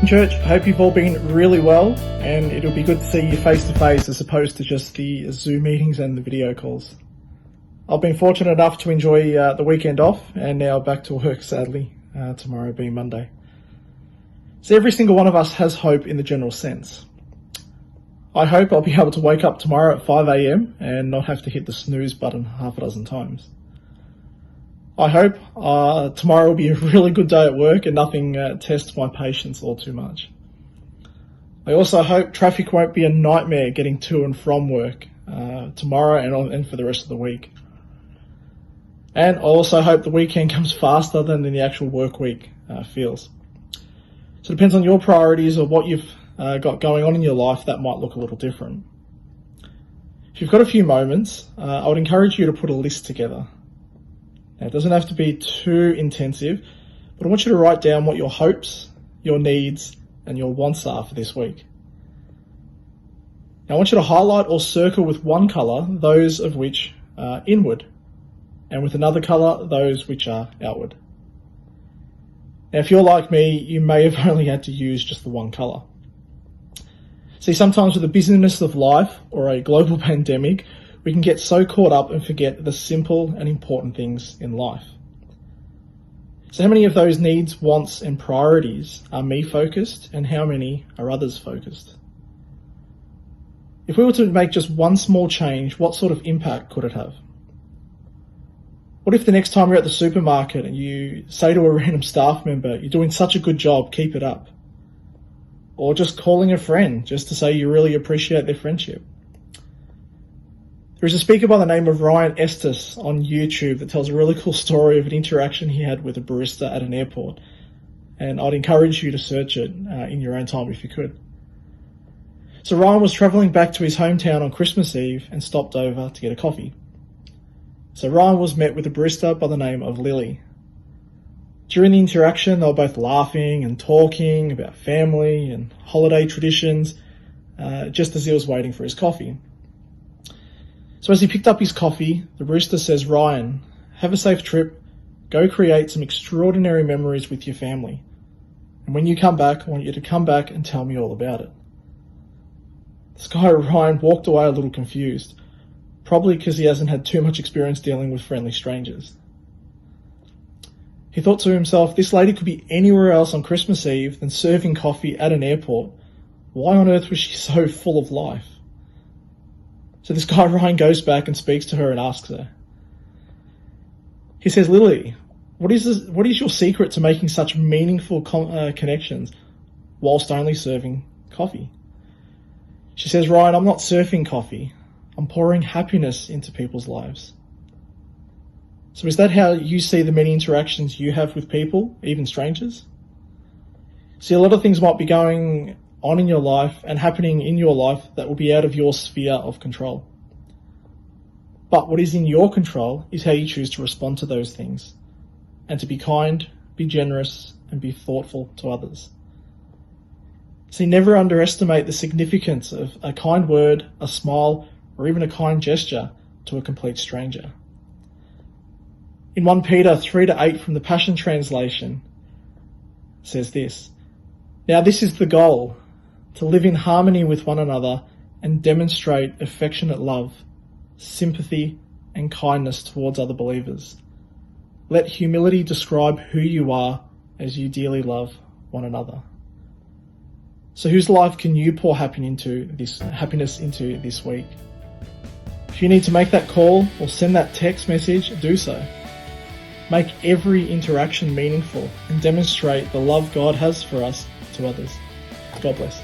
church. I hope you've all been really well, and it'll be good to see you face to face as opposed to just the Zoom meetings and the video calls. I've been fortunate enough to enjoy the weekend off, and now back to work, sadly, tomorrow being Monday. So every single one of us has hope in the general sense. I hope I'll be able to wake up tomorrow at 5 a.m. and not have to hit the snooze button half a dozen times. I hope tomorrow will be a really good day at work and nothing tests my patience all too much. I also hope traffic won't be a nightmare getting to and from work tomorrow and for the rest of the week. And I also hope the weekend comes faster than the actual work week feels. So it depends on your priorities or what you've got going on in your life. That might look a little different. If you've got a few moments, I would encourage you to put a list together. Now, it doesn't have to be too intensive, but I want you to write down what your hopes, your needs, and your wants are for this week. Now, I want you to highlight or circle with one colour those of which are inward, and with another colour those which are outward. Now, if you're like me, you may have only had to use just the one colour. See, sometimes with the busyness of life or a global pandemic, we can get so caught up and forget the simple and important things in life. So how many of those needs, wants, and priorities are me focused, and how many are others focused? If we were to make just one small change, what sort of impact could it have? What if the next time you're at the supermarket and you say to a random staff member, "You're doing such a good job, keep it up"? Or just calling a friend just to say you really appreciate their friendship. There is a speaker by the name of Ryan Estes on YouTube that tells a really cool story of an interaction he had with a barista at an airport. And I'd encourage you to search it in your own time if you could. So Ryan was travelling back to his hometown on Christmas Eve and stopped over to get a coffee. So Ryan was met with a barista by the name of Lily. During the interaction, they were both laughing and talking about family and holiday traditions, just as he was waiting for his coffee. So as he picked up his coffee, the barista says, "Ryan, have a safe trip, go create some extraordinary memories with your family. And when you come back, I want you to come back and tell me all about it." This guy, Ryan, walked away a little confused, probably because he hasn't had too much experience dealing with friendly strangers. He thought to himself, this lady could be anywhere else on Christmas Eve than serving coffee at an airport. Why on earth was she so full of life? So this guy, Ryan, goes back and speaks to her and asks her. He says, "Lily, what is your secret to making such meaningful connections whilst only serving coffee?" She says, "Ryan, I'm not serving coffee. I'm pouring happiness into people's lives." So is that how you see the many interactions you have with people, even strangers? See, a lot of things might be going on in your life and happening in your life that will be out of your sphere of control. But what is in your control is how you choose to respond to those things, and to be kind, be generous, and be thoughtful to others. See, never underestimate the significance of a kind word, a smile, or even a kind gesture to a complete stranger. In 1 Peter 3-8 from the Passion Translation says this, "Now this is the goal, to live in harmony with one another and demonstrate affectionate love, sympathy, and kindness towards other believers. Let humility describe who you are as you dearly love one another." So whose life can you pour happiness into this week? If you need to make that call or send that text message, do so. Make every interaction meaningful and demonstrate the love God has for us to others. God bless.